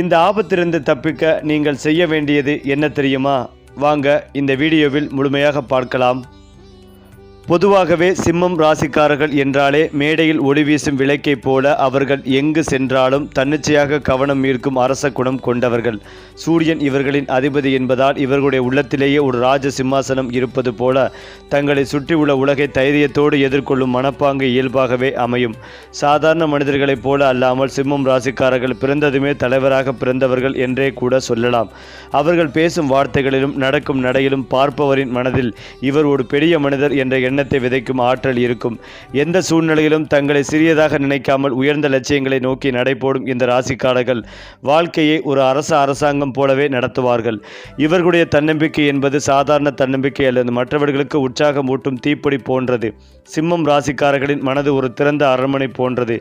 இந்த ஆபத்திலிருந்து தப்பிக்க நீங்கள் செய்ய வேண்டியது என்ன தெரியுமா? வாங்க இந்த வீடியோவில் முழுமையாக பார்க்கலாம். பொதுவாகவே சிம்மம் ராசிக்காரர்கள் என்றாலே மேடையில் ஒளி வீசும் விளக்கைப் போல அவர்கள் எங்கு சென்றாலும் தன்னிச்சையாக கவனம் ஈர்க்கும் அரச குணம் கொண்டவர்கள். சூரியன் இவர்களின் அதிபதி என்பதால் இவர்களுடைய உள்ளத்திலேயே ஒரு ராஜ சிம்மாசனம் இருப்பது போல தங்களை சுற்றியுள்ள உலகை தைரியத்தோடு எதிர்கொள்ளும் மனப்பாங்கு இயல்பாகவே அமையும். சாதாரண மனிதர்களைப் போல அல்லாமல் சிம்மம் ராசிக்காரர்கள் பிறந்ததுமே தலைவராக பிறந்தவர்கள் என்றே கூட சொல்லலாம். அவர்கள் பேசும் வார்த்தைகளிலும் நடக்கும் நடையிலும் பார்ப்பவரின் மனதில் இவர் ஒரு பெரிய மனிதர் என்ற எண்ணத்தை விதைக்கும் ஆற்றல் இருக்கும். எந்த சூழ்நிலையிலும் தங்களை சிறியதாக நினைக்காமல் உயர்ந்த லட்சியங்களை நோக்கி நடைபோடும் இந்த ராசிக்காரர்கள் வாழ்க்கையை ஒரு அரசாங்கம் போலவே நடத்துவார்கள். இவர்களுடைய தன்னம்பிக்கை என்பது சாதாரண தன்னம்பிக்கை அல்லது மற்றவர்களுக்கு உற்சாகம் ஊட்டும் தீப்பொறி போன்றது. சிம்மம் ராசிக்காரர்களின் மனது ஒரு திறந்த அரண்மனை போன்றது.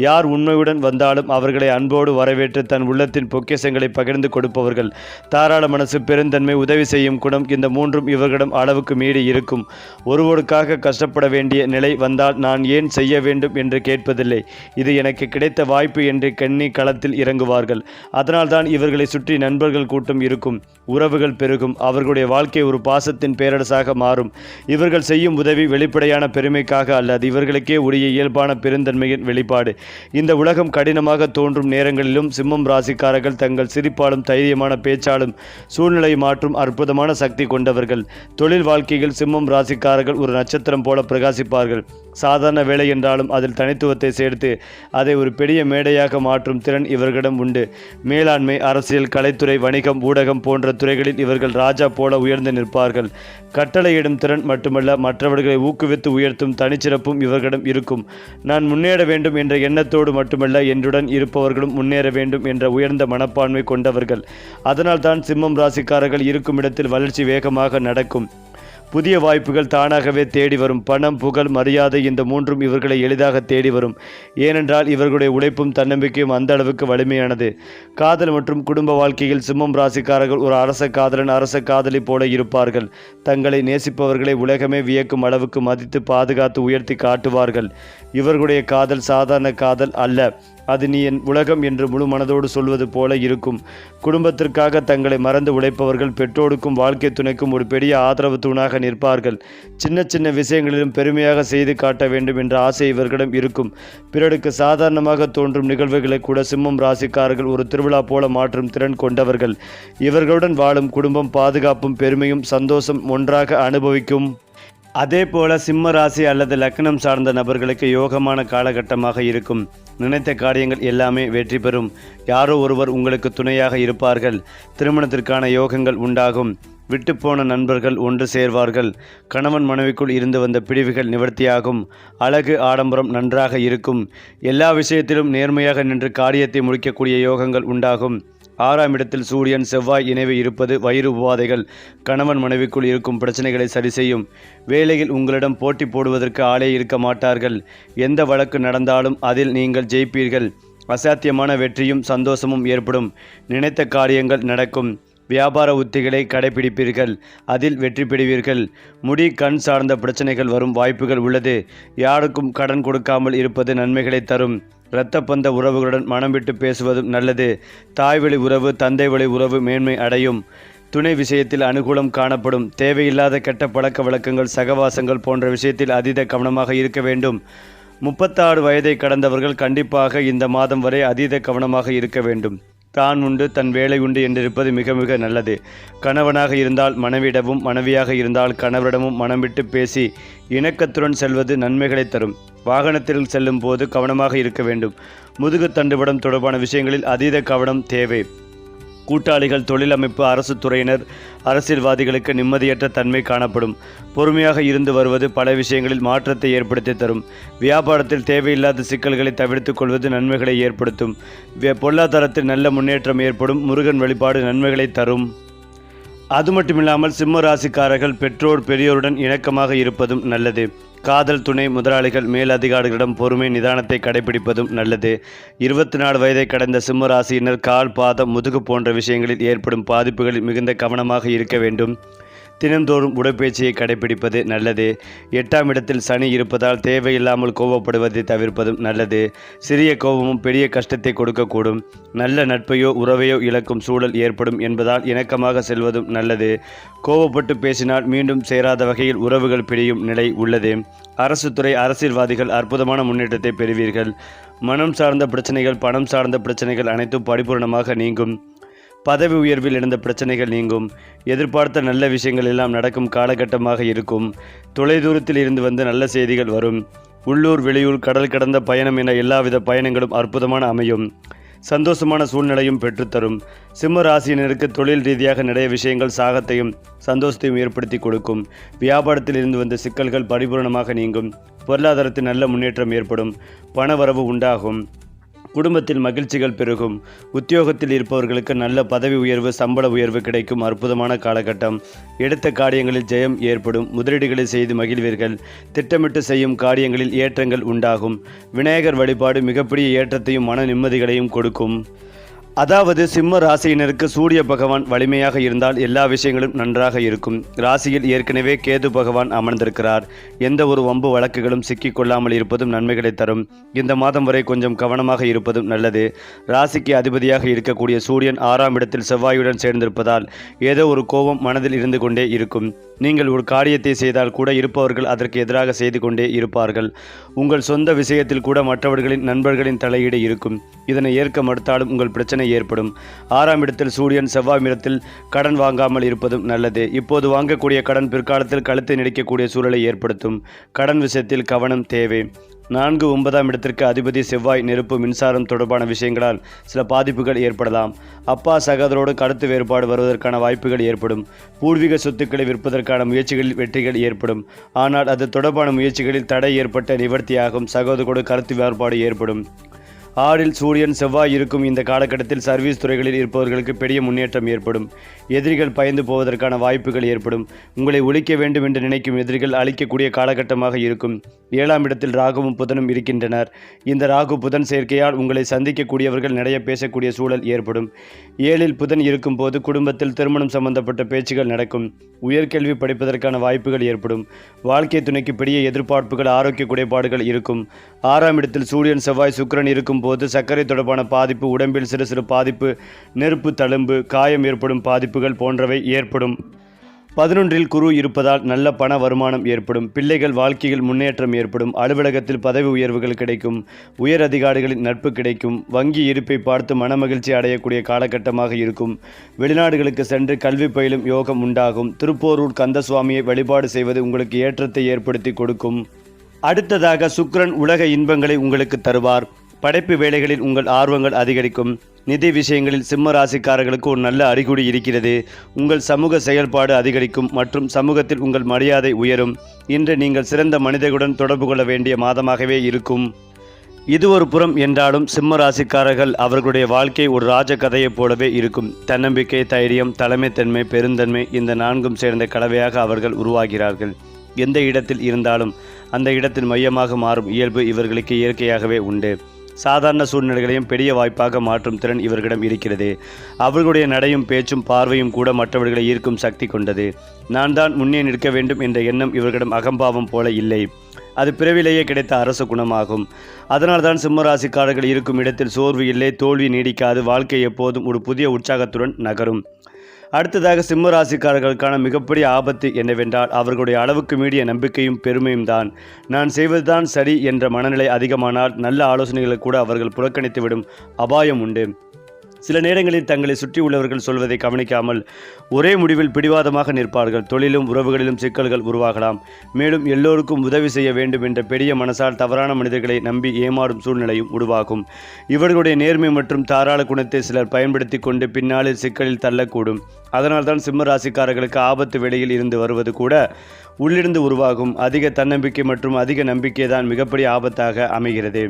யார் உண்மையுடன் வந்தாலும் அவர்களை அன்போடு வரவேற்று தன் உள்ளத்தின் பொக்கிஷங்களை பகிர்ந்து கொடுப்பவர்கள். தாராள மனசு, பெருந்தன்மை, உதவி செய்யும் குணம், இந்த மூன்றும் இவர்களிடம் அளவுக்கு மீறி இருக்கும். ஒருவருக்காக கஷ்டப்பட வேண்டிய நிலை வந்தால் நான் ஏன் செய்ய வேண்டும் என்று கேட்பதில்லை. இது எனக்கு கிடைத்த வாய்ப்பு என்று கண்ணி களத்தில் இறங்குவார்கள். அதனால்தான் இவர்களை சுற்றி நண்பர்கள் கூட்டம் இருக்கும், உறவுகள் பெருகும், அவர்களுடைய வாழ்க்கை ஒரு பாசத்தின் பேரரசாக மாறும். இவர்கள் செய்யும் உதவி வெளிப்படையான பெருமைக்காக அல்லது இவர்களுக்கே உரிய இயல்பான பெருந்தன்மையின் வெளிப்பாடு. இந்த உலகம் கடினமாக தோன்றும் நேரங்களிலும் சிம்மம் ராசிக்காரர்கள் தங்கள் சிரிப்பாலும் தைரியமான பேச்சாலும் சூழ்நிலை மாற்றும் அற்புதமான சக்தி கொண்டவர்கள். தொழில் வாழ்க்கையில் சிம்மம் ராசிக்காரர்கள் ஒரு நட்சத்திரம் போல பிரகாசிப்பார்கள். சாதாரண வேலை என்றாலும் அதில் தனித்துவத்தை சேர்த்து அதை ஒரு பெரிய மேடையாக மாற்றும் திறன் இவர்களிடம் உண்டு. மேலாண்மை, அரசியல், கலைத்துறை, வணிகம், ஊடகம் போன்ற துறைகளில் இவர்கள் ராஜா போல உயர்ந்து நிற்பார்கள். கட்டளையிடும் திறன் மட்டுமல்ல, மற்றவர்களை ஊக்குவித்து உயர்த்தும் தனிச்சிறப்பும் இவர்களிடம் இருக்கும். நான் முன்னேற வேண்டும் என்ற எண்ணத்தோடு மட்டுமல்ல, என்னுடன் இருப்பவர்களும் முன்னேற வேண்டும் என்ற உயர்ந்த மனப்பான்மை கொண்டவர்கள். அதனால்தான் சிம்மம் ராசிக்காரர்கள் இருக்கும் இடத்தில் வளர்ச்சி வேகமாக நடக்கும். புதிய வாய்ப்புகள் தானாகவே தேடி வரும். பணம், புகழ், மரியாதை, இந்த மூன்றும் இவர்களை எளிதாக தேடி வரும். ஏனென்றால் இவர்களுடைய உழைப்பும் தன்னம்பிக்கையும் அந்த அளவுக்கு வலிமையானது. காதல் மற்றும் குடும்ப வாழ்க்கையில் சிம்மம் ராசிக்காரர்கள் ஒரு அரச காதலன், அரச காதலி போல இருப்பார்கள். தங்களை நேசிப்பவர்களை உலகமே வியக்கும் அளவுக்கு மதித்து பாதுகாத்து உயர்த்தி காட்டுவார்கள். இவர்களுடைய காதல் சாதாரண காதல் அல்ல. அது நீ என் உலகம் என்று முழு மனதோடு சொல்வது போல இருக்கும். குடும்பத்திற்காக தங்களை மறந்து உழைப்பவர்கள் பெற்றோருக்கும் வாழ்க்கை துணைக்கும் ஒரு பெரிய ஆதரவு தூணாக நிற்பார்கள். சின்ன சின்ன விஷயங்களிலும் பெருமையாக செய்து காட்ட வேண்டும் என்ற ஆசை இவர்களிடம் இருக்கும். பிறருக்கு சாதாரணமாக தோன்றும் நிகழ்வுகளை கூட சிம்மம் ராசிக்காரர்கள் ஒரு திருவிழா போல மாற்றும் திறன் கொண்டவர்கள். இவர்களுடன் வாழும் குடும்பம் பாதுகாப்பும் பெருமையும் சந்தோஷம் ஒன்றாக அனுபவிக்கும். அதே போல சிம்ம ராசி அல்லது லக்னம் சார்ந்த நபர்களுக்கு யோகமான காலகட்டமாக இருக்கும். நினைத்த காரியங்கள் எல்லாமே வெற்றி பெறும். யாரோ ஒருவர் உங்களுக்கு துணையாக இருப்பார்கள். திருமணத்திற்கான யோகங்கள் உண்டாகும். விட்டுப்போன நண்பர்கள் ஒன்று சேர்வார்கள். கணவன் மனைவிக்குள் இருந்து வந்த பிரிவுகள் நிவர்த்தியாகும். அழகு, ஆடம்பரம் நன்றாக இருக்கும். எல்லா விஷயத்திலும் நேர்மையாக நின்று காரியத்தை முடிக்கக்கூடிய யோகங்கள் உண்டாகும். 6ஆம் இடத்தில் சூரியன் செவ்வாய் இணைவு இருப்பது வயிறு உபாதைகள், கணவன் மனைவிக்குள் இருக்கும் பிரச்சனைகளை சரி செய்யும். வேலையில் உங்களிடம் போட்டி போடுவதற்கு ஆளே இருக்க மாட்டார்கள். எந்த வழக்கு நடந்தாலும் அதில் நீங்கள் ஜெயிப்பீர்கள். அசாத்தியமான வெற்றியும் சந்தோஷமும் ஏற்படும். நினைத்த காரியங்கள் நடக்கும். வியாபார உத்திகளை கடைபிடிப்பீர்கள், அதில் வெற்றி பெறுவீர்கள். முடி, கண் சார்ந்த பிரச்சனைகள் வரும் வாய்ப்புகள் உள்ளது. யாருக்கும் கடன் கொடுக்காமல் இருப்பது நன்மைகளை தரும். இரத்த பந்த உறவுகளுடன் மனம் விட்டு பேசுவதும் நல்லது. தாய்வழி உறவு, தந்தை வழி உறவு மேன்மை அடையும். துணை விஷயத்தில் அனுகூலம் காணப்படும். தேவையில்லாத கெட்ட பழக்க வழக்கங்கள், சகவாசங்கள் போன்ற விஷயத்தில் அதீத கவனமாக இருக்க வேண்டும். 36 வயதை கடந்தவர்கள் கண்டிப்பாக இந்த மாதம் வரை அதீத கவனமாக இருக்க வேண்டும். தான் உண்டு, தன் வேலை உண்டு என்றிருப்பது மிக மிக நல்லது. கணவனாக இருந்தால் மனைவியிடமும், மனைவியாக இருந்தால் கணவரிடமும் மனம் விட்டு பேசி இணக்கத்துடன் செல்வது நன்மைகளை தரும். வாகனத்தில் செல்லும் போது கவனமாக இருக்க வேண்டும். முதுகு தண்டுவடம் தொடர்பான விஷயங்களில் அதீத கவனம் தேவை. கூட்டாளிகள், தொழில் அமைப்பு, அரசு துறையினர், அரசியல்வாதிகளுக்கு நிம்மதியற்ற தன்மை காணப்படும். பொறுமையாக இருந்து வருவது பல விஷயங்களில் மாற்றத்தை ஏற்படுத்தி தரும். வியாபாரத்தில் தேவையில்லாத சிக்கல்களை தவிர்த்துக் கொள்வது நன்மைகளை ஏற்படுத்தும். பொருளாதாரத்தில் நல்ல முன்னேற்றம் ஏற்படும். முருகன் வழிபாடு நன்மைகளை தரும். அது மட்டுமில்லாமல் சிம்ம ராசிக்காரர்கள் பெற்றோர், பெரியோருடன் இணக்கமாக இருப்பதும் நல்லது. காதல், துணை, முதலாளிகள், மேலதிகாரிகளிடம் பொறுமை, நிதானத்தை கடைபிடிப்பதும் நல்லது. 24 வயதை கடந்த சிம்ம ராசியினர் கால், பாதம், முதுகு போன்ற விஷயங்களில் ஏற்படும் பாதிப்புகளில் மிகுந்த கவனமாக இருக்க வேண்டும். தினந்தோறும் உடற்பயிற்சியை கடைபிடிப்பது நல்லது. 8ஆம் இடத்தில் சனி இருப்பதால் தேவையில்லாமல் கோபப்படுவதை தவிர்ப்பதும் நல்லது. சிறிய கோபமும் பெரிய கஷ்டத்தை கொடுக்கக்கூடும். நல்ல நட்பையோ உறவையோ இழக்கும் சூழல் ஏற்படும் என்பதால் இணக்கமாக செல்வதும் நல்லது. கோபப்பட்டு பேசினால் மீண்டும் சேராத வகையில் உறவுகள் பிரியும் நிலை உள்ளது. அரசு துறை அரசியல்வாதிகள் அற்புதமான முன்னேற்றத்தை பெறுவீர்கள். மனம் சார்ந்த பிரச்சனைகள், பணம் சார்ந்த பிரச்சனைகள் அனைத்தும் பரிபூர்ணமாக நீங்கும். பதவி உயர்வில் இருந்த பிரச்சனைகள் நீங்கும். எதிர்பார்த்த நல்ல விஷயங்கள் எல்லாம் நடக்கும் காலகட்டமாக இருக்கும். தொலைதூரத்தில் இருந்து வந்து நல்ல செய்திகள் வரும். உள்ளூர், வெளியூர், கடல் கடந்த பயணம் என எல்லாவித பயணங்களும் அற்புதமான அமையும். சந்தோஷமான சூழ்நிலையும் பெற்றுத்தரும். சிம்ம ராசியினருக்கு தொழில் ரீதியாக நிறைய விஷயங்கள் சாகத்தையும் சந்தோஷத்தையும் ஏற்படுத்தி கொடுக்கும். வியாபாரத்தில் இருந்து வந்த சிக்கல்கள் பரிபூர்ணமாக நீங்கும். பொருளாதாரத்தில் நல்ல முன்னேற்றம் ஏற்படும். பணவரவு உண்டாகும். குடும்பத்தில் மகிழ்ச்சிகள் பெருகும். உத்தியோகத்தில் இருப்பவர்களுக்கு நல்ல பதவி உயர்வு, சம்பள உயர்வு கிடைக்கும் அற்புதமான காலகட்டம். எடுத்த காரியங்களில் ஜெயம் ஏற்படும். முதலீடுகளை செய்து மகிழ்வீர்கள். திட்டமிட்டு செய்யும் காரியங்களில் ஏற்றங்கள் உண்டாகும். விநாயகர் வழிபாடு மிகப்பெரிய ஏற்றத்தையும் மன நிம்மதிகளையும் கொடுக்கும். அதாவது சிம்ம ராசியினருக்கு சூரிய பகவான் வலிமையாக இருந்தால் எல்லா விஷயங்களும் நன்றாக இருக்கும். ராசியில் ஏற்கனவே கேது பகவான் அமர்ந்திருக்கிறார். எந்த ஒரு வம்பு வழக்குகளும் சிக்கிக்கொள்ளாமல் இருப்பதும் நன்மைகளை தரும். இந்த மாதம் வரை கொஞ்சம் கவனமாக இருப்பதும் நல்லது. ராசிக்கு அதிபதியாக இருக்கக்கூடிய சூரியன் 6ஆம் இடத்தில் செவ்வாயுடன் சேர்ந்திருப்பதால் ஏதோ ஒரு கோபம் மனதில் இருந்து கொண்டே இருக்கும். நீங்கள் ஒரு காரியத்தை செய்தால் கூட இருப்பவர்கள் அதற்கு எதிராக செய்து கொண்டே இருப்பார்கள். உங்கள் சொந்த விஷயத்தில் கூட மற்றவர்களின் நண்பர்களின் தலையீடு இருக்கும். இதனை ஏற்க மறுத்தாலும் உங்கள் பிரச்சனை ஏற்படும். 6ஆம் இடத்தில் சூரியன், செவ்வாய் இடத்தில் கடன் வாங்காமல் இருப்பதும் நல்லது. இப்போது வாங்கக்கூடிய கடன் பிற்காலத்தில் கழுத்தை நெரிக்கக்கூடிய சூழலை ஏற்படுத்தும். கடன் விஷயத்தில் கவனம் தேவை. 4, 9ஆம் இடத்திற்கு அதிபதி செவ்வாய் நெருப்பு, மின்சாரம் தொடர்பான விஷயங்களால் சில பாதிப்புகள் ஏற்படலாம். அப்பா சகோதரோடு கருத்து வேறுபாடு வருவதற்கான வாய்ப்புகள் ஏற்படும். பூர்வீக சொத்துக்களை விற்பதற்கான முயற்சிகளில் வெற்றிகள் ஏற்படும். ஆனால் அது தொடர்பான முயற்சிகளில் தடை ஏற்பட்ட நிவர்த்தியாகும். சகோதரோடு கருத்து வேறுபாடு ஏற்படும். 6இல் சூரியன், செவ்வாய் இருக்கும் இந்த காலகட்டத்தில் சர்வீஸ் துறைகளில் இருப்பவர்களுக்கு பெரிய முன்னேற்றம் ஏற்படும். எதிரிகள் பயந்து போவதற்கான வாய்ப்புகள் ஏற்படும். உங்களை ஒழிக்க வேண்டும் என்று நினைக்கும் எதிரிகள் அழிக்கக்கூடிய காலகட்டமாக இருக்கும். 7ஆம் இடத்தில் ராகுவும் புதனும் இருக்கின்றனர். இந்த ராகு புதன் சேர்க்கையால் உங்களை சந்திக்கக்கூடியவர்கள் நிறைய பேசக்கூடிய சூழல் ஏற்படும். 7இல் புதன் இருக்கும் போது குடும்பத்தில் திருமணம் சம்பந்தப்பட்ட பேச்சுகள் நடக்கும். உயர்கல்வி படிப்பதற்கான வாய்ப்புகள் ஏற்படும். வாழ்க்கை துணைக்கு பெரிய எதிர்பார்ப்புகள், ஆரோக்கிய குறைபாடுகள் இருக்கும். 6ஆம் இடத்தில் சூரியன், செவ்வாய், சுக்கிரன் இருக்கும் போது சர்க்கரை தொடர்பான பாதிப்பு, உடம்பில் சிறு சிறு பாதிப்பு, நெருப்பு தழும்பு, காயம் ஏற்படும் பாதிப்புகள் போன்றவை ஏற்படும். 11இல் குரு இருப்பதால் நல்ல பண வருமானம் ஏற்படும். பிள்ளைகள் வாழ்க்கையில் முன்னேற்றம் ஏற்படும். அலுவலகத்தில் பதவி உயர்வுகள் கிடைக்கும். உயர் அதிகாரிகளின் நட்பு கிடைக்கும். வங்கி இருப்பை பார்த்து மனமகிழ்ச்சி அடையக்கூடிய காலகட்டமாக இருக்கும். வெளிநாடுகளுக்கு சென்று கல்வி பயிலும் யோகம் உண்டாகும். திருப்போரூர் கந்தசுவாமியை வழிபாடு செய்வது உங்களுக்கு ஏற்றத்தை ஏற்படுத்தி கொடுக்கும். அடுத்ததாக சுக்கிரன் உலக இன்பங்களை உங்களுக்கு தருவார். படைப்பு வேலைகளில் உங்கள் ஆர்வங்கள் அதிகரிக்கும். நிதி விஷயங்களில் சிம்ம ராசிக்காரர்களுக்கு ஒரு நல்ல அறிகுறி இருக்கிறது. உங்கள் சமூக செயல்பாடு அதிகரிக்கும் மற்றும் சமூகத்தில் உங்கள் மரியாதை உயரும். இன்று நீங்கள் சிறந்த மனிதர்களுடன் தொடர்பு கொள்ள வேண்டிய மாதமாகவே இருக்கும். இது ஒரு புறம் என்றாலும் சிம்ம ராசிக்காரர்கள் அவர்களுடைய வாழ்க்கை ஒரு ராஜ கதையைப் போலவே இருக்கும். தன்னம்பிக்கை, தைரியம், தலைமைத்தன்மை, பெருந்தன்மை இந்த 4ம் சேர்ந்த கலவையாக அவர்கள் உருவாகிறார்கள். எந்த இடத்தில் இருந்தாலும் அந்த இடத்தின் மையமாக மாறும் இயல்பு இவர்களுக்கு இயற்கையாகவே உண்டு. சாதாரண சூழ்நிலைகளையும் பெரிய வாய்ப்பாக மாற்றும் திறன் இவர்களிடம் இருக்கிறது. அவர்களுடைய நடையும் பேச்சும் பார்வையும் கூட மற்றவர்களை ஈர்க்கும் சக்தி கொண்டது. நான் தான் முன்னே நிற்க வேண்டும் என்ற எண்ணம் இவர்களிடம் அகம்பாவம் போல இல்லை. அது பிறவிலேயே கிடைத்த அரச குணமாகும். அதனால்தான் சிம்மராசிக்காரர்கள் இருக்கும் இடத்தில் சோர்வு இல்லை, தோல்வி நீடிக்காது. வாழ்க்கை எப்போதும் ஒரு புதிய உற்சாகத்துடன் நகரும். அடுத்ததாக சிம்ம ராசிக்காரர்களுக்கான மிகப்பெரிய ஆபத்து என்னவென்றால் அவர்களுடைய அளவுக்கு மீறிய நம்பிக்கையும் பெருமையும் தான். நான் செய்வதுதான் சரி என்ற மனநிலை அதிகமானால் நல்ல ஆலோசனைகளை கூட அவர்கள் புறக்கணித்துவிடும் அபாயம் உண்டு. சில நேரங்களில் தங்களை சுற்றி உள்ளவர்கள் சொல்வதை கவனிக்காமல் ஒரே முடிவில் பிடிவாதமாக நிற்பார்கள். தொழிலும் உறவுகளிலும் சிக்கல்கள் உருவாகலாம். மேலும் எல்லோருக்கும் உதவி செய்ய வேண்டும் என்ற பெரிய மனசால் தவறான மனிதர்களை நம்பி ஏமாறும் சூழ்நிலையும் உருவாகும். இவர்களுடைய நேர்மை மற்றும் தாராள குணத்தை சிலர் பயன்படுத்தி கொண்டு பின்னாளில் சிக்கலில் தள்ளக்கூடும். அதனால்தான் சிம்ம ராசிக்காரர்களுக்கு ஆபத்து வேளையில் இருந்து வருவது கூட உள்ளிருந்து உருவாகும் அதிக தன்னம்பிக்கை மற்றும் அதிக நம்பிக்கை தான் மிகப்பெரிய ஆபத்தாக அமைகிறது.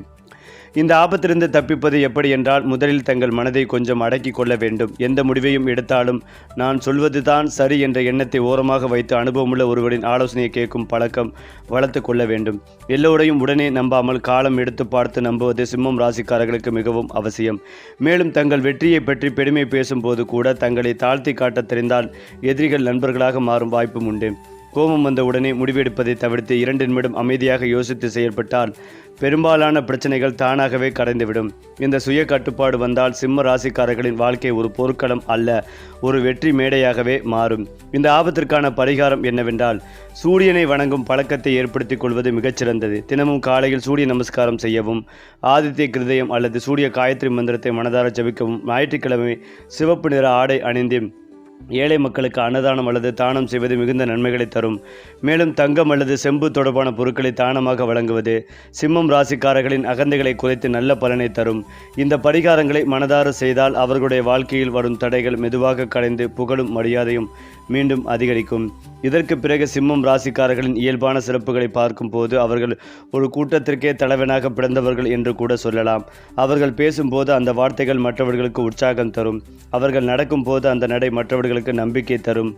இந்த ஆபத்திலிருந்து தப்பிப்பது எப்படி என்றால் முதலில் தங்கள் மனதை கொஞ்சம் அடக்கி கொள்ள வேண்டும். எந்த முடிவையும் எடுத்தாலும் நான் சொல்வதுதான் சரி என்ற எண்ணத்தை ஓரமாக வைத்து அனுபவமுள்ள ஒருவரின் ஆலோசனையை கேட்கும் பழக்கம் வளர்த்து கொள்ள வேண்டும். எல்லோரையும் உடனே நம்பாமல் காலம் எடுத்து பார்த்து நம்புவது சிம்மம் ராசிக்காரர்களுக்கு மிகவும் அவசியம். மேலும் தங்கள் வெற்றியை பற்றி பெருமை பேசும்போது கூட தங்களை தாழ்த்தி காட்ட தெரிந்தால் எதிரிகள் நண்பர்களாக மாறும் வாய்ப்பும் உண்டு. கோபம் வந்த உடனே முடிவெடுப்பதை தவிர்த்து 2 நிமிடம் அமைதியாக யோசித்து செயல்பட்டால் பெரும்பாலான பிரச்சனைகள் தானாகவே கரைந்துவிடும். இந்த சுய கட்டுப்பாடு வந்தால் சிம்ம ராசிக்காரர்களின் வாழ்க்கை ஒரு போர்க்களம் அல்ல, ஒரு வெற்றி மேடையாகவே மாறும். இந்த ஆபத்திற்கான பரிகாரம் என்னவென்றால் சூரியனை வணங்கும் பழக்கத்தை ஏற்படுத்திக் கொள்வது மிகச்சிறந்தது. தினமும் காலையில் சூரிய நமஸ்காரம் செய்யவும், ஆதித்ய கிருதயம் அல்லது சூரிய காயத்ரி மந்திரத்தை மனதார ஜபிக்கவும், ஞாயிற்றுக்கிழமை சிவப்பு நிற ஆடை அணிந்து ஏழை மக்களுக்கு அன்னதானம் அல்லது தானம் செய்வது மிகுந்த நன்மைகளை தரும். மேலும் தங்கம் அல்லது செம்பு தொடர்பான பொருட்களை தானமாக வழங்குவது சிம்மம் ராசிக்காரர்களின் அகந்தைகளை குறைத்து நல்ல பலனை தரும். இந்த பரிகாரங்களை மனதார செய்தால் அவர்களுடைய வாழ்க்கையில் வரும் தடைகள் மெதுவாக கலைந்து புகழும் மரியாதையும் மீண்டும் அதிகரிக்கும். இதற்கு பிறகு சிம்மம் ராசிக்காரர்களின் இயல்பான சிறப்புகளை பார்க்கும் போது அவர்கள் ஒரு கூட்டத்திற்கே தலைவனாக பிறந்தவர்கள் என்று கூட சொல்லலாம். அவர்கள் பேசும்போது அந்த வார்த்தைகள் மற்றவர்களுக்கு உற்சாகம் தரும். அவர்கள் நடக்கும் போது அந்த நடை மற்றவர்களுக்கு நம்பிக்கை தரும்.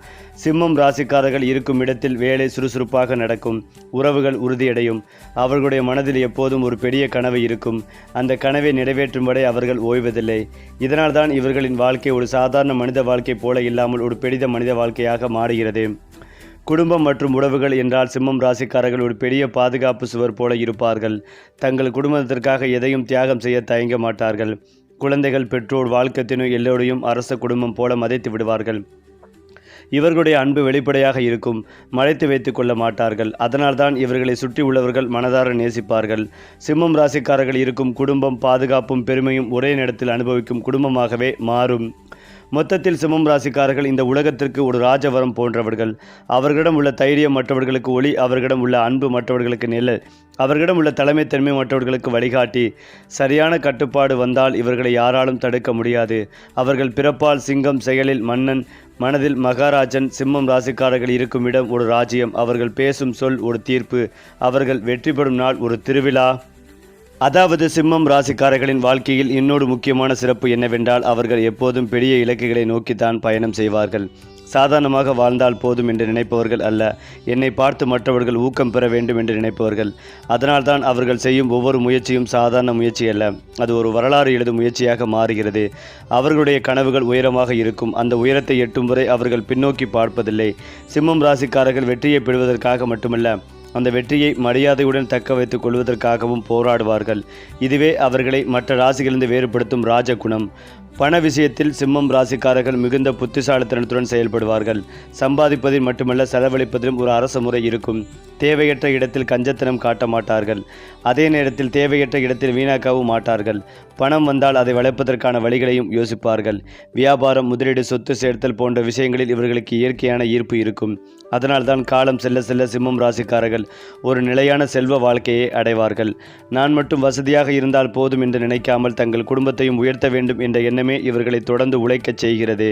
சிம்மம் ராசிக்காரர்கள் இருக்கும் இடத்தில் வேலை சுறுசுறுப்பாக நடக்கும், உறவுகள் உறுதியடையும். அவர்களுடைய மனதில் எப்போதும் ஒரு பெரிய கனவு இருக்கும். அந்த கனவை நிறைவேற்றும் வரை அவர்கள் ஓய்வதில்லை. இதனால்தான் இவர்களின் வாழ்க்கை ஒரு சாதாரண மனித வாழ்க்கை போல இல்லாமல் ஒரு பெரித மனித வாழ்க்கையாக மாறுகிறது. குடும்பம் மற்றும் உறவுகள் என்றால் சிம்மம் ராசிக்காரர்கள் ஒரு பெரிய பாதுகாப்பு சுவர் போல இருப்பார்கள். தங்கள் குடும்பத்திற்காக எதையும் தியாகம் செய்ய தயங்க மாட்டார்கள். குழந்தைகள், பெற்றோர், வாழ்க்கை எல்லோரையும் அரச குடும்பம் போல மதித்து விடுவார்கள். இவர்களுடைய அன்பு வெளிப்படையாக இருக்கும், மறைத்து வைத்து கொள்ள மாட்டார்கள். அதனால்தான் இவர்களை சுற்றி உள்ளவர்கள் மனதார நேசிப்பார்கள். சிம்மம் ராசிக்காரர்கள் இருக்கும் குடும்பம் பாதுகாப்பும் பெருமையும் ஒரே நேரத்தில் அனுபவிக்கும் குடும்பமாகவே மாறும். மொத்தத்தில் சிம்மம் ராசிக்காரர்கள் இந்த உலகத்திற்கு ஒரு ராஜவரம் போன்றவர்கள். அவர்களிடம் உள்ள தைரியம் மற்றவர்களுக்கு ஒளி, அவர்களிடம் உள்ள அன்பு மற்றவர்களுக்கு நிழல், அவர்களிடம் உள்ள தலைமைத்தன்மை மற்றவர்களுக்கு வழிகாட்டி. சரியான கட்டுப்பாடு வந்தால் இவர்களை யாராலும் தடுக்க முடியாது. அவர்கள் பிறப்பால் சிங்கம், செயலில் மன்னன், மனதில் மகாராஜன். சிம்மம் ராசிக்காரர்கள் இருக்கும் இடம் ஒரு ராஜ்யம். அவர்கள் பேசும் சொல் ஒரு தீர்ப்பு. அவர்கள் வெற்றி பெறும் நாள் ஒரு திருவிழா. அதாவது சிம்மம் ராசிக்காரர்களின் வாழ்க்கையில் இன்னொரு முக்கியமான சிறப்பு என்னவென்றால் அவர்கள் எப்போதும் பெரிய இலக்குகளை நோக்கித்தான் பயணம் செய்வார்கள். சாதாரணமாக வாழ்ந்தால் போதும் என்று நினைப்பவர்கள் அல்ல, என்னை பார்த்து மற்றவர்கள் ஊக்கம் பெற வேண்டும் என்று நினைப்பவர்கள். அதனால்தான் அவர்கள் செய்யும் ஒவ்வொரு முயற்சியும் சாதாரண முயற்சி அல்ல, அது ஒரு வரலாறு எழுதும் முயற்சியாக மாறுகிறது. அவர்களுடைய கனவுகள் உயரமாக இருக்கும். அந்த உயரத்தை எட்டும் வரை அவர்கள் பின்னோக்கி பார்ப்பதில்லை. சிம்மம் ராசிக்காரர்கள் வெற்றியை பெறுவதற்காக மட்டுமல்ல, அந்த வெற்றியை மரியாதையுடன் தக்க வைத்துக் கொள்வதற்காகவும் போராடுவார்கள். இதுவே அவர்களை மற்ற ராசிகளிலிருந்து வேறுபடுத்தும் ராஜகுணம். பண விஷயத்தில் சிம்மம் ராசிக்காரர்கள் மிகுந்த புத்திசாலித்தனத்துடன் செயல்படுவார்கள். சம்பாதிப்பதில் மட்டுமல்ல, செலவழிப்பதிலும் ஒரு அரச முறை இருக்கும். தேவையற்ற இடத்தில் கஞ்சத்தனம் காட்ட மாட்டார்கள். அதே நேரத்தில் தேவையற்ற இடத்தில் வீணாக்கவும் மாட்டார்கள். பணம் வந்தால் அதை வளர்ப்பதற்கான வழிகளையும் யோசிப்பார்கள். வியாபாரம், முதலீடு, சொத்து சேர்த்தல் போன்ற விஷயங்களில் இவர்களுக்கு இயற்கையான ஈர்ப்பு இருக்கும். அதனால்தான் காலம் செல்ல செல்ல சிம்மம் ராசிக்காரர்கள் ஒரு நிலையான செல்வ வாழ்க்கையை அடைவார்கள். நான் மட்டும் வசதியாக இருந்தால் போதும் என்று நினைக்காமல் தங்கள் குடும்பத்தையும் உயர்த்த வேண்டும் என்ற எண்ணமே இவர்களை தொடர்ந்து உழைக்கச் செய்கிறது.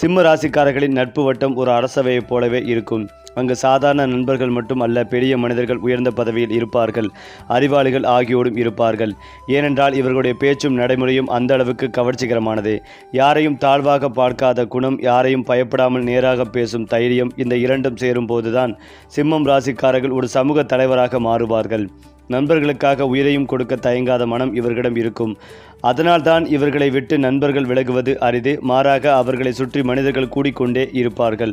சிம்ம ராசிக்காரர்களின் நட்பு வட்டம் ஒரு அரசவையைப் போலவே இருக்கும். அங்கு சாதாரண நண்பர்கள் மட்டும் அல்ல, பெரிய மனிதர்கள், உயர்ந்த பதவியில் இருப்பார்கள், அறிவாளிகள் ஆகியோரும் இருப்பார்கள். ஏனென்றால் இவர்களுடைய பேச்சும் நடைமுறையும் அந்த அளவுக்கு கவர்ச்சிகரமானது. யாரையும் தாழ்வாக பார்க்காத குணம், யாரையும் பயப்படாமல் நேராக பேசும் தைரியம், இந்த இரண்டும் சேரும் போதுதான் சிம்மம் ராசிக்காரர்கள் ஒரு சமூக தலைவராக மாறுவார்கள். நண்பர்களுக்காக உயிரையும் கொடுக்க தயங்காத மனம் இவர்களிடம் இருக்கும். அதனால்தான் இவர்களை விட்டு நண்பர்கள் விலகுவது அரிது. மாறாக அவர்களை சுற்றி மனிதர்கள் கூடிக்கொண்டே இருப்பார்கள்.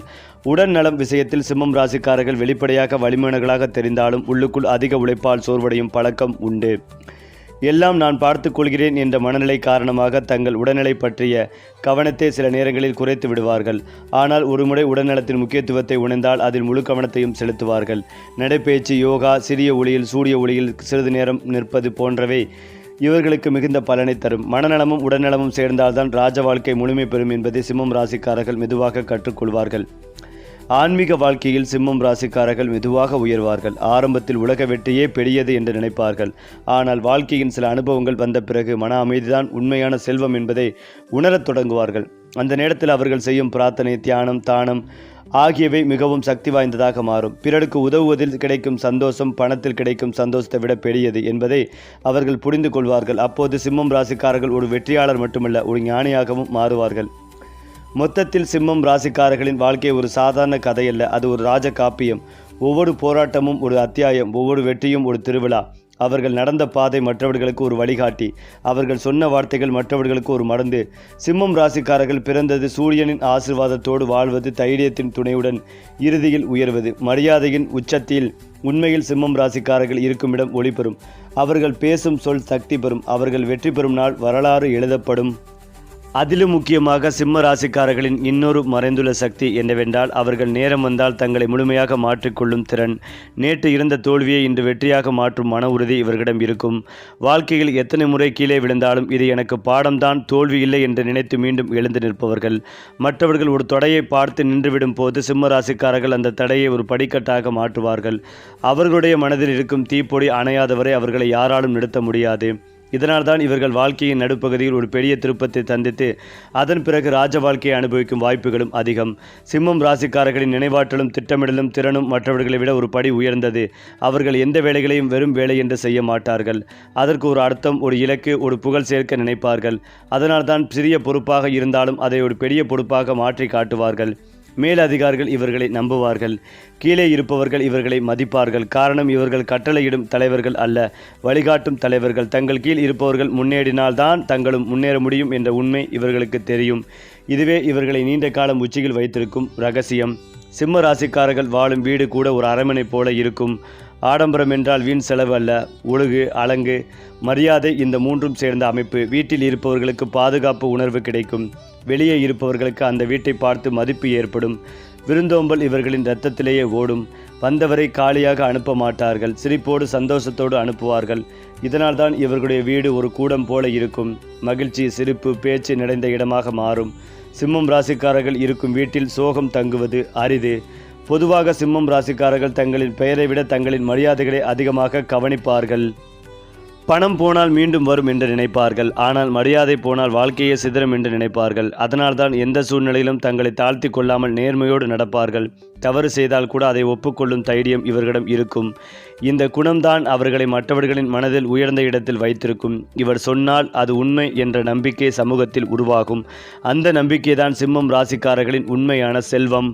உடல் நலம் விஷயத்தில் சிம்மம் ராசிக்காரர்கள் வெளிப்படையாக வலிமையானவர்களாக தெரிந்தாலும் உள்ளுக்குள் அதிக உழைப்பால் சோர்வடையும் பழக்கம் உண்டு. எல்லாம் நான் பார்த்து கொள்கிறேன் என்ற மனநிலை காரணமாக தங்கள் உடல்நிலை பற்றிய கவனத்தை சில நேரங்களில் குறைத்து விடுவார்கள். ஆனால் ஒருமுறை உடல்நலத்தின் முக்கியத்துவத்தை உணர்ந்தால் அதில் முழு கவனத்தையும் செலுத்துவார்கள். நடைபயிற்சி, யோகா, சிறிய ஒளியில் சூரிய ஒளியில் சிறிது நேரம் நிற்பது போன்றவை இவர்களுக்கு மிகுந்த பலனை தரும். மனநலமும் உடல்நலமும் சேர்ந்தால்தான் ராஜ வாழ்க்கை முழுமை பெறும் என்பதை சிம்மம் ராசிக்காரர்கள் மெதுவாக கற்றுக்கொள்வார்கள். ஆன்மீக வாழ்க்கையில் சிம்மம் ராசிக்காரர்கள் மெதுவாக உயர்வார்கள். ஆரம்பத்தில் உலக வெற்றியே பெரியது என்று நினைப்பார்கள். ஆனால் வாழ்க்கையின் சில அனுபவங்கள் வந்த பிறகு மன அமைதிதான் உண்மையான செல்வம் என்பதை உணரத் தொடங்குவார்கள். அந்த நேரத்தில் அவர்கள் செய்யும் பிரார்த்தனை, தியானம், தானம் ஆகியவை மிகவும் சக்தி வாய்ந்ததாக மாறும். பிறருக்கு உதவுவதில் கிடைக்கும் சந்தோஷம் பணத்தில் கிடைக்கும் சந்தோஷத்தை விட பெரியது என்பதை அவர்கள் புரிந்து கொள்வார்கள். அப்போது சிம்மம் ராசிக்காரர்கள் ஒரு வெற்றியாளர் மட்டுமல்ல, ஒரு ஞானியாகவும் மாறுவார்கள். மொத்தத்தில் சிம்மம் ராசிக்காரர்களின் வாழ்க்கை ஒரு சாதாரண கதையல்ல, அது ஒரு ராஜ காப்பியம். ஒவ்வொரு போராட்டமும் ஒரு அத்தியாயம், ஒவ்வொரு வெற்றியும் ஒரு திருவிழா. அவர்கள் நடந்த பாதை மற்றவர்களுக்கு ஒரு வழிகாட்டி, அவர்கள் சொன்ன வார்த்தைகள் மற்றவர்களுக்கு ஒரு மருந்து. சிம்மம் ராசிக்காரர்கள் பிறந்தது சூரியனின் ஆசீர்வாதத்தோடு வாழ்வது, தைரியத்தின் துணையுடன் இறுதியில் உயர்வது, மரியாதையின் உச்சத்தில். உண்மையில் சிம்மம் ராசிக்காரர்கள் இருக்குமிடம் ஒளி பெறும். அவர்கள் பேசும் சொல் சக்தி பெறும். அவர்கள் வெற்றி பெறும் நாள் வரலாறு எழுதப்படும். அதிலும் முக்கியமாக சிம்ம ராசிக்காரர்களின் இன்னொரு மறைந்துள்ள சக்தி என்னவென்றால், அவர்கள் நேரம் வந்தால் தங்களை முழுமையாக மாற்றிக்கொள்ளும் திறன். நேற்று இருந்த தோல்வியை இன்று வெற்றியாக மாற்றும் மன உறுதி இவர்களிடம் இருக்கும். வாழ்க்கையில் எத்தனை முறை கீழே விழுந்தாலும் இது எனக்கு பாடம்தான், தோல்வி இல்லை என்று நினைத்து மீண்டும் எழுந்து நிற்பவர்கள். மற்றவர்கள் ஒரு தடையை பார்த்து நின்றுவிடும் போது சிம்ம ராசிக்காரர்கள் அந்த தடையை ஒரு படிக்கட்டாக மாற்றுவார்கள். அவர்களுடைய மனதில் இருக்கும் தீப்பொறி அணையாதவரை அவர்களை யாராலும் நிறுத்த முடியாது. இதனால்தான் இவர்கள் வாழ்க்கையின் நடுப்பகுதியில் ஒரு பெரிய திருப்பத்தை சந்தித்து அதன் பிறகு ராஜ வாழ்க்கையை அனுபவிக்கும் வாய்ப்புகளும் அதிகம். சிம்மம் ராசிக்காரர்களின் நினைவாற்றலும் திட்டமிடலும் திறனும் மற்றவர்களை விட ஒரு படி உயர்ந்தது. அவர்கள் எந்த வேலைகளையும் வெறும் வேலை என்று செய்ய மாட்டார்கள். அதற்கு ஒரு அர்த்தம், ஒரு இலக்கு, ஒரு புகழ் சேர்க்க நினைப்பார்கள். அதனால்தான் சிறிய பொறுப்பாக இருந்தாலும் அதை ஒரு பெரிய பொறுப்பாக மாற்றி காட்டுவார்கள். மேலதிகாரிகள் இவர்களை நம்புவார்கள். கீழே இருப்பவர்கள் இவர்களை மதிப்பார்கள். காரணம், இவர்கள் கட்டளையிடும் தலைவர்கள் அல்ல, வழிகாட்டும் தலைவர்கள். தங்கள் கீழ் இருப்பவர்கள் முன்னேறினால்தான் தங்களும் முன்னேற முடியும் என்ற உண்மை இவர்களுக்கு தெரியும். இதுவே இவர்களை நீண்ட காலம் உச்சியில் வைத்திருக்கும் இரகசியம். சிம்ம ராசிக்காரர்கள் வாழும் வீடு கூட ஒரு அரண்மனை போல இருக்கும். ஆடம்பரம் என்றால் வீண் செலவு அல்ல, ஒழுகு, அலங்கு, மரியாதை, இந்த மூன்றும் சேர்ந்த அமைப்பு. வீட்டில் இருப்பவர்களுக்கு பாதுகாப்பு உணர்வு கிடைக்கும். வெளியே இருப்பவர்களுக்கு அந்த வீட்டை பார்த்து மதிப்பு ஏற்படும். விருந்தோம்பல் இவர்களின் இரத்தத்திலேயே ஓடும். வந்தவரை காலியாக அனுப்ப மாட்டார்கள், சிரிப்போடு சந்தோஷத்தோடு அனுப்புவார்கள். இதனால்தான் இவர்களுடைய வீடு ஒரு கூடம் போல இருக்கும். மகிழ்ச்சி, சிரிப்பு, பேச்சு நிறைந்த இடமாக மாறும். சிம்மம் ராசிக்காரர்கள் இருக்கும் வீட்டில் சோகம் தங்குவது அரிது. பொதுவாக சிம்மம் ராசிக்காரர்கள் தங்களின் பெயரை விட தங்களின் மரியாதைகளை அதிகமாக கவனிப்பார்கள். பணம் போனால் மீண்டும் வரும் என்று நினைப்பார்கள். ஆனால் மரியாதை போனால் வாழ்க்கையே சிதறும் என்று நினைப்பார்கள். அதனால்தான் எந்த சூழ்நிலையிலும் தங்களை தாழ்த்தி கொள்ளாமல் நேர்மையோடு நடப்பார்கள். தவறு செய்தால் கூட அதை ஒப்புக்கொள்ளும் தைரியம் இவர்களிடம் இருக்கும். இந்த குணம்தான் அவர்களை மற்றவர்களின் மனதில் உயர்ந்த இடத்தில் வைத்திருக்கும். இவர் சொன்னால் அது உண்மை என்ற நம்பிக்கை சமூகத்தில் உருவாகும். அந்த நம்பிக்கைதான் சிம்மம் ராசிக்காரர்களின் உண்மையான செல்வம்.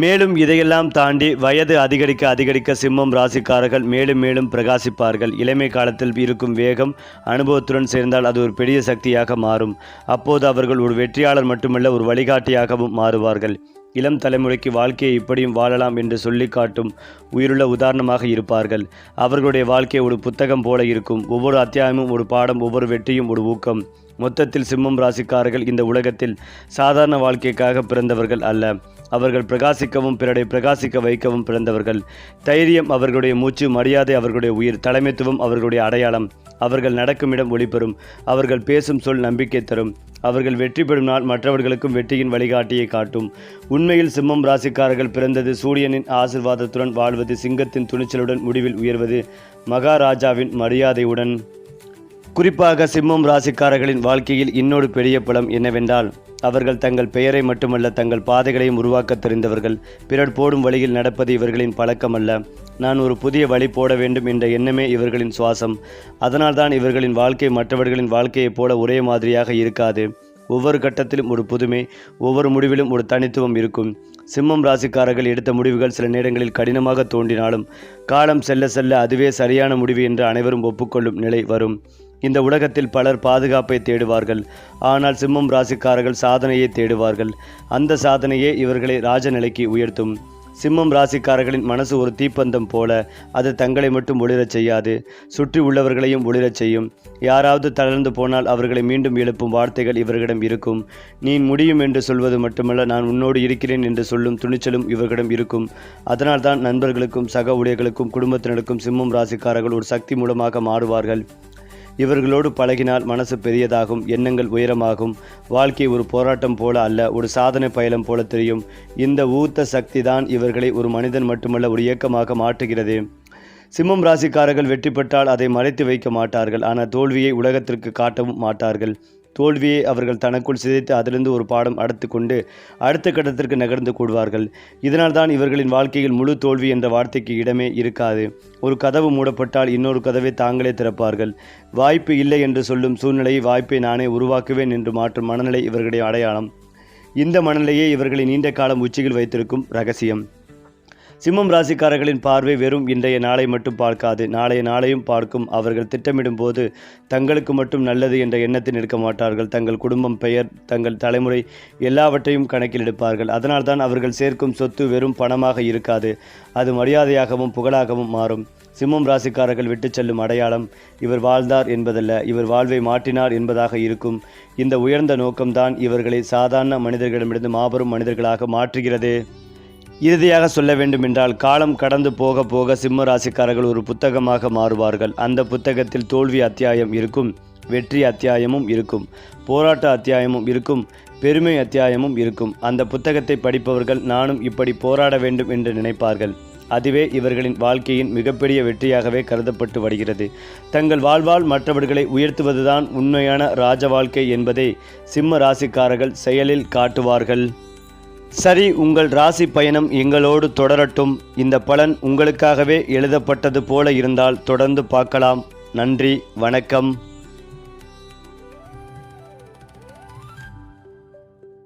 மேலும் இதையெல்லாம் தாண்டி வயது அதிகரிக்க சிம்மம் ராசிக்காரர்கள் மேலும் மேலும் பிரகாசிப்பார்கள். இளமை காலத்தில் இருக்கும் வேகம் அனுபவத்துடன் சேர்ந்தால் அது ஒரு பெரிய சக்தியாக மாறும். அப்போது அவர்கள் ஒரு வெற்றியாளர் மட்டுமல்ல, ஒரு வழிகாட்டியாகவும் மாறுவார்கள். இளம் தலைமுறைக்கு வாழ்க்கையை இப்படியும் வாழலாம் என்று சொல்லி காட்டும் உயிருள்ள உதாரணமாக இருப்பார்கள். அவர்களுடைய வாழ்க்கை ஒரு புத்தகம் போல இருக்கும். ஒவ்வொரு அத்தியாயமும் ஒரு பாடம், ஒவ்வொரு வெற்றியும் ஒரு ஊக்கம். மொத்தத்தில் சிம்மம் ராசிக்காரர்கள் இந்த உலகத்தில் சாதாரண வாழ்க்கைக்காக பிறந்தவர்கள் அல்ல, அவர்கள் பிரகாசிக்கவும் பிறரை பிரகாசிக்க வைக்கவும் பிறந்தவர்கள். தைரியம் அவர்களுடைய மூச்சு, மரியாதை அவர்களுடைய உயிர், தலைமைத்துவம் அவர்களுடைய அடையாளம். அவர்கள் நடக்கும் இடம் ஒளிபெறும். அவர்கள் பேசும் சொல் நம்பிக்கை தரும். அவர்கள் வெற்றி பெறும் நாள் மற்றவர்களுக்கும் வெற்றியின் வழிகாட்டியை காட்டும். உண்மையில் சிம்மம் ராசிக்காரர்கள் பிறந்தது சூரியனின் ஆசீர்வாதத்துடன் வாழ்வது, சிங்கத்தின் துணிச்சலுடன் முடிவில் உயர்வது, மகாராஜாவின் மரியாதையுடன். குறிப்பாக சிம்மம் ராசிக்காரர்களின் வாழ்க்கையில் இன்னொரு பெரிய பலம் என்னவென்றால், அவர்கள் தங்கள் பெயரை மட்டுமல்ல தங்கள் பாதைகளையும் உருவாக்க தெரிந்தவர்கள். பிறர் போடும் வழியில் நடப்பது இவர்களின் பழக்கமல்ல, நான் ஒரு புதிய வழி போட வேண்டும் என்ற எண்ணமே இவர்களின் சுவாசம். அதனால்தான் இவர்களின் வாழ்க்கை மற்றவர்களின் வாழ்க்கையைப் போல ஒரே மாதிரியாக இருக்காது. ஒவ்வொரு கட்டத்திலும் ஒரு புதுமை, ஒவ்வொரு முடிவிலும் ஒரு தனித்துவம் இருக்கும். சிம்மம் ராசிக்காரர்கள் எடுத்த முடிவுகள் சில நேரங்களில் கடினமாக தோன்றினாலும் காலம் செல்ல செல்ல அதுவே சரியான முடிவு என்று அனைவரும் ஒப்புக்கொள்ளும் நிலை வரும். இந்த உலகத்தில் பலர் பாதுகாப்பை தேடுவார்கள், ஆனால் சிம்மம் ராசிக்காரர்கள் சாதனையை தேடுவார்கள். அந்த சாதனையே இவர்களை ராஜநிலைக்கு உயர்த்தும். சிம்மம் ராசிக்காரர்களின் மனசு ஒரு தீப்பந்தம் போல, அது தங்களை மட்டும் ஒளிரச் செய்யாது, சுற்றி உள்ளவர்களையும் ஒளிரச் செய்யும். யாராவது தளர்ந்து போனால் அவர்களை மீண்டும் எழுப்பும் வார்த்தைகள் இவர்களிடம் இருக்கும். நீ முடியும் என்று சொல்வது மட்டுமல்ல, நான் உன்னோடு இருக்கிறேன் என்று சொல்லும் துணிச்சலும் இவர்களிடம் இருக்கும். அதனால்தான் நண்பர்களுக்கும் சக ஊழியர்களுக்கும் குடும்பத்தினருக்கும் சிம்மம் ராசிக்காரர்கள் ஒரு சக்தி மூலமாக மாறுவார்கள். இவர்களோடு பழகினால் மனசு பெரியதாகும், எண்ணங்கள் உயரமாகும். வாழ்க்கை ஒரு போராட்டம் போல அல்ல, ஒரு சாதனை பயணம் போல தெரியும். இந்த ஊத்த சக்தி தான் இவர்களை ஒரு மனிதன் மட்டுமல்ல ஒரு இயக்கமாக மாற்றுகிறது. சிம்மம் ராசிக்காரர்கள் வெற்றி பெற்றால் அதை மறைத்து வைக்க மாட்டார்கள். ஆனால் தோல்வியை உலகத்திற்கு காட்டவும் மாட்டார்கள். தோல்வியை அவர்கள் தனக்குள் சிதைத்து அதிலிருந்து ஒரு பாடம் அடுத்து கொண்டு அடுத்த கட்டத்திற்கு நகர்ந்து கூடுவார்கள். இதனால் தான் இவர்களின் வாழ்க்கையில் முழு தோல்வி என்ற வார்த்தைக்கு இடமே இருக்காது. ஒரு கதவு மூடப்பட்டால் இன்னொரு கதவை தாங்களே திறப்பார்கள். வாய்ப்பு இல்லை என்று சொல்லும் சூழ்நிலையை வாய்ப்பை நானே உருவாக்குவேன் என்று மாற்றும் மனநிலை இவர்களுடைய அடையாளம். இந்த மனநிலையே இவர்களை நீண்ட காலம் உச்சியில் வைத்திருக்கும் ரகசியம். சிம்மம் ராசிக்காரர்களின் பார்வை வெறும் இன்றைய நாளை மட்டும் பார்க்காது, நாளைய நாளையும் பார்க்கும். அவர்கள் திட்டமிடும் போது தங்களுக்கு மட்டும் நல்லது என்ற எண்ணத்தில் இருக்க மாட்டார்கள். தங்கள் குடும்பம், பெயர், தங்கள் தலைமுறை எல்லாவற்றையும் கணக்கில் எடுப்பார்கள். அதனால்தான் அவர்கள் சேர்க்கும் சொத்து வெறும் பணமாக இருக்காது, அது மரியாதையாகவும் புகழாகவும் மாறும். சிம்மம் ராசிக்காரர்கள் விட்டு செல்லும் அடையாளம் இவர் வாழ்ந்தார் என்பதல்ல, இவர் வாழ்வை மாற்றினார் என்பதாக இருக்கும். இந்த உயர்ந்த நோக்கம்தான் இவர்களை சாதாரண மனிதர்களிடமிருந்து மாபெரும் மனிதர்களாக மாற்றுகிறது. இறுதியாக சொல்ல வேண்டுமென்றால், காலம் கடந்து போக போக சிம்ம ராசிக்காரர்கள் ஒரு புத்தகமாக மாறுவார்கள். அந்த புத்தகத்தில் தோல்வி அத்தியாயம் இருக்கும், வெற்றி அத்தியாயமும் இருக்கும், போராட்ட அத்தியாயமும் இருக்கும், பெருமை அத்தியாயமும் இருக்கும். அந்த புத்தகத்தை படிப்பவர்கள் நானும் இப்படி போராட வேண்டும் என்று நினைப்பார்கள். அதுவே இவர்களின் வாழ்க்கையின் மிகப்பெரிய வெற்றியாகவே கருதப்பட்டு வருகிறது. தங்கள் வாழ்வால் மற்றவர்களை உயர்த்துவதுதான் உண்மையான ராஜ வாழ்க்கை என்பதை சிம்ம ராசிக்காரர்கள் செயலில் காட்டுவார்கள். சரி, உங்கள் ராசி பயணம் எங்களோடு தொடரட்டும். இந்த பலன் உங்களுக்காகவே எழுதப்பட்டது போல இருந்தால் தொடர்ந்து பார்க்கலாம். நன்றி, வணக்கம்.